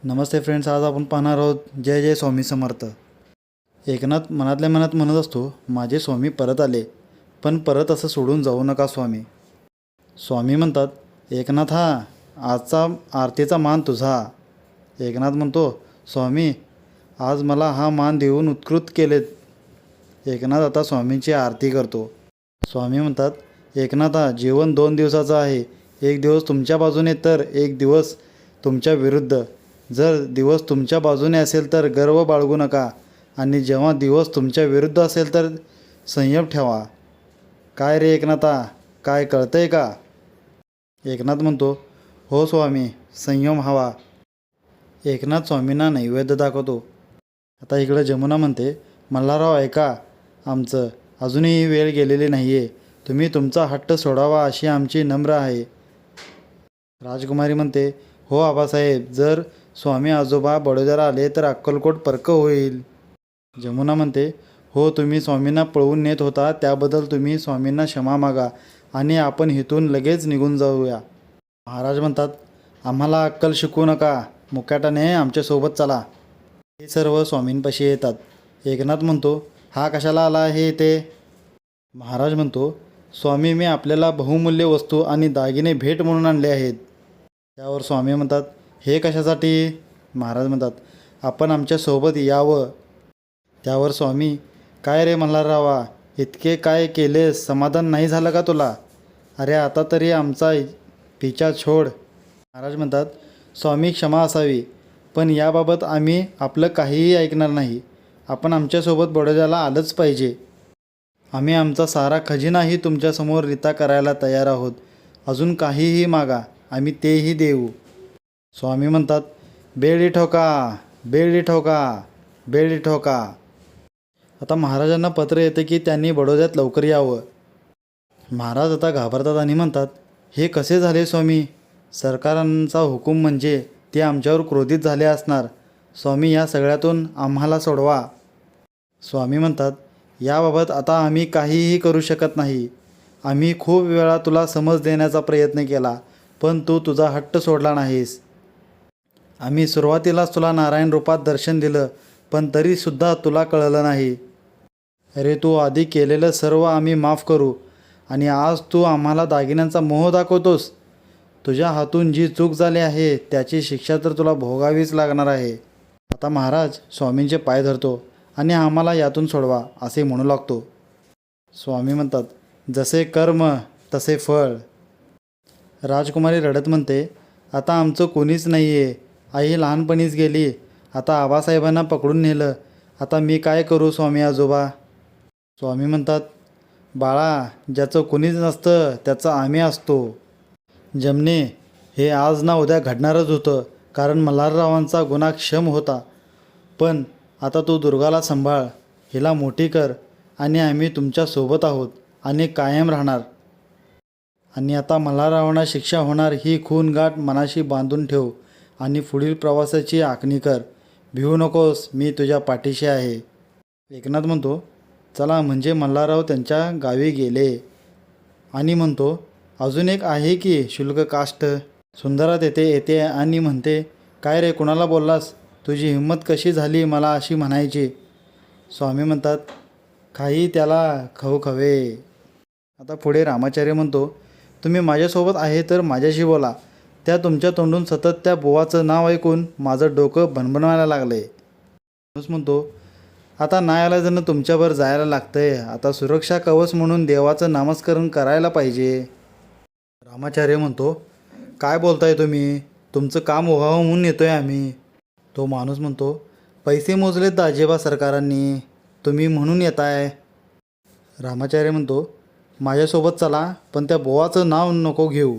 नमस्ते friends, आज आपण पाहणार आहोत जय जय स्वामी समर्थ. एकनाथ मनातल्या मनात म्हणत असतो, माझे स्वामी परत आले, पण परत असं सोडून जाऊ नका स्वामी. स्वामी म्हणतात, एकनाथा आजचा आरतीचा मान तुझा. एकनाथ म्हणतो, स्वामी आज मला हा मान देऊन उत्कृत केलेत. एकनाथ आता स्वामींची आरती करतो. स्वामी म्हणतात, एकनाथा जीवन 2 दिवसाचं आहे. एक दिवस तुमच्या बाजूने तर एक दिवस तुमच्या विरुद्ध. जर दिवस तुमच्या बाजूने असेल तर गर्व बाळगू नका, आणि जेव्हा दिवस तुमच्या विरुद्ध असेल तर संयम ठेवा. काय रे एकनाथा, काय कळतंय का? एकनाथ म्हणतो, हो स्वामी, संयम हवा. एकनाथ स्वामींना नैवेद्य दाखवतो. आता इकडं जमुना म्हणते, मल्हारराव ऐका, आमचं अजूनही वेळ गेलेली नाही आहे. तुम्ही तुमचा हट्ट सोडावा अशी आमची नम्र आहे. राजकुमारी म्हणते, हो आबासाहेब, जर स्वामी आजोबा बडोद्याला आले तर अक्कलकोट पर्क होईल. जमुना म्हणते, हो तुम्ही स्वामींना पळवून नेत होता त्याबद्दल तुम्ही स्वामींना क्षमा मागा आणि आपण इथून लगेच निघून जाऊया. महाराज म्हणतात, आम्हाला अक्कल शिकवू नका, मुकाट्याने आमच्यासोबत चला. हे सर्व स्वामींपाशी येतात. एकनाथ म्हणतो, हा कशाला आला आहे ते? महाराज म्हणतो, स्वामी मी आपल्याला बहुमूल्य वस्तू आणि दागिने भेट म्हणून आणले आहेत. त्यावर स्वामी म्हणतात, हे कशासाठी? महाराज म्हणतात, आपण आमच्यासोबत यावं. त्यावर स्वामी, काय रे मल्हाररावा, इतके काय केलेस, समाधान नाही झालं का तुला? अरे आता तरी आमचा पिछा छोड. महाराज म्हणतात, स्वामी क्षमा असावी, पण याबाबत आम्ही आपलं काहीही ऐकणार नाही. आपण आमच्यासोबत बडोद्याला आलंच पाहिजे. आम्ही आमचा सारा खजिनाही तुमच्यासमोर रिता करायला तयार आहोत. अजून काहीही मागा, आम्ही तेही देऊ. स्वामी म्हणतात, बेडी ठोका, बेडी ठोका, बेडी ठोका. आता महाराजांना पत्र येते की त्यांनी बडोद्यात लवकर यावं. महाराज आता घाबरतात आणि म्हणतात, हे कसे झाले स्वामी? सरकारांचा हुकूम म्हणजे ते आमच्यावर क्रोधित झाले असणार. स्वामी या सगळ्यातून आम्हाला सोडवा. स्वामी म्हणतात, याबाबत आता आम्ही काहीही करू शकत नाही. आम्ही खूप वेळा तुला समज देण्याचा प्रयत्न केला, पण तू तुझा हट्ट सोडला नाहीस. आम्ही सुरुवातीलाच तुला नारायण रूपात दर्शन दिलं, पण तरीसुद्धा तुला कळलं नाही. अरे तू आधी केलेलं सर्व आम्ही माफ करू, आणि आज तू आम्हाला दागिन्यांचा मोह दाखवतोस. तुझ्या हातून जी चूक झाली आहे त्याची शिक्षा तर तुला भोगावीच लागणार आहे. आता महाराज स्वामींचे पाय धरतो आणि आम्हाला यातून सोडवा असे म्हणू लागतो. स्वामी म्हणतात, जसे कर्म तसे फळ. राजकुमारी रडत म्हणते, आता आमचं कोणीच नाही आहे. आई लहानपणीच गेली. आता आबासाहेबांना पकडून नेलं. आता मी काय करू स्वामी आजोबा? स्वामी म्हणतात, बाळा, ज्याचं कोणीच नसतं त्याचं आम्ही असतो. जमने, हे आज ना उद्या घडणारच होतं, कारण मल्हाररावांचा गुन्हा क्षम होता. पण आता तू दुर्गाला सांभाळ, हिला मोठी कर, आणि आम्ही तुमच्यासोबत आहोत आणि कायम राहणार. आणि आता मल्हाररावांना शिक्षा होणार ही खूनगाठ मनाशी बांधून ठेव आणि पुढील प्रवासाची आखणी कर. भिवू नकोस, मी तुझ्या पाठीशी आहे. एकनाथ म्हणतो, चला. म्हणजे मल्हारराव त्यांच्या गावी गेले. आणि म्हणतो, अजून एक आहे की शुल्क काष्ट. सुंदरात येते आणि म्हणते, काय रे, कुणाला बोललास? तुझी हिंमत कशी झाली मला अशी म्हणायची? स्वामी म्हणतात, काही त्याला खवे. आता पुढे रामाचार्य म्हणतो, तुम्ही माझ्यासोबत आहे तर माझ्याशी बोला. त्या तुमच्या तोंडून सतत त्या बुवाचं नाव ऐकून माझं डोकं भणभणवायला लागलंय. माणूस म्हणतो, आता नाही आला जण तुमच्यावर जायला लागतंय. आता सुरक्षा कवच म्हणून देवाचं नामस्मरण करायला पाहिजे. रामाचार्य म्हणतो, काय बोलताय तुम्ही? तुमचं काम व्हावं म्हणून येतोय आम्ही. तो माणूस म्हणतो, पैसे मोजलेत दाजेबा सरकारांनी, तुम्ही म्हणून येताय. रामाचार्य म्हणतो, माझ्यासोबत चला, पण त्या बुवाचं नाव नको घेऊ,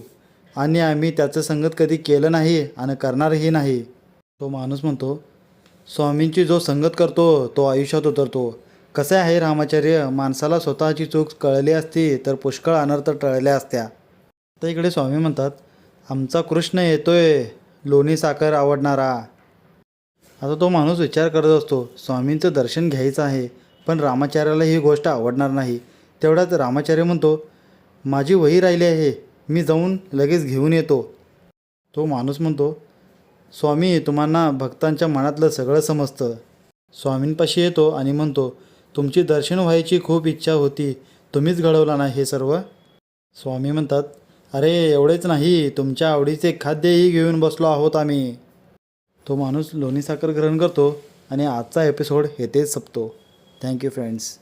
आणि आम्ही त्याचं संगत कधी केलं नाही आणि करणारही नाही. तो माणूस म्हणतो, स्वामींची जो संगत करतो तो आयुष्यात उतरतो. कसे आहे रामाचार्य, माणसाला स्वतःची चूक कळली असती तर पुष्कळ अनर्थ टळल्या असत्या. तर इकडे स्वामी म्हणतात, आमचा कृष्ण येतोय, लोणी साखर आवडणारा. आता तो माणूस विचार करत असतो, स्वामींचं दर्शन घ्यायचं आहे, पण रामाचार्याला ही गोष्ट आवडणार नाही. तेवढ्यात रामाचार्य म्हणतो, माझी वही राहिली आहे, मी जाऊन लगेच घेऊन येतो. तो माणूस म्हणतो, स्वामी तुम्हाला भक्तांच्या मनातलं सगळं समजतं. स्वामींपाशी येतो आणि म्हणतो, तुमची दर्शन व्हायची खूप इच्छा होती, तुम्हीच घडवला ना हे सर्व. स्वामी म्हणतात, अरे एवढेच नाही, तुमच्या आवडीचे खाद्यही घेऊन बसलो आहोत आम्ही. तो माणूस लोणी साखर ग्रहण करतो आणि आजचा एपिसोड येथेच संपतो. Thank you friends.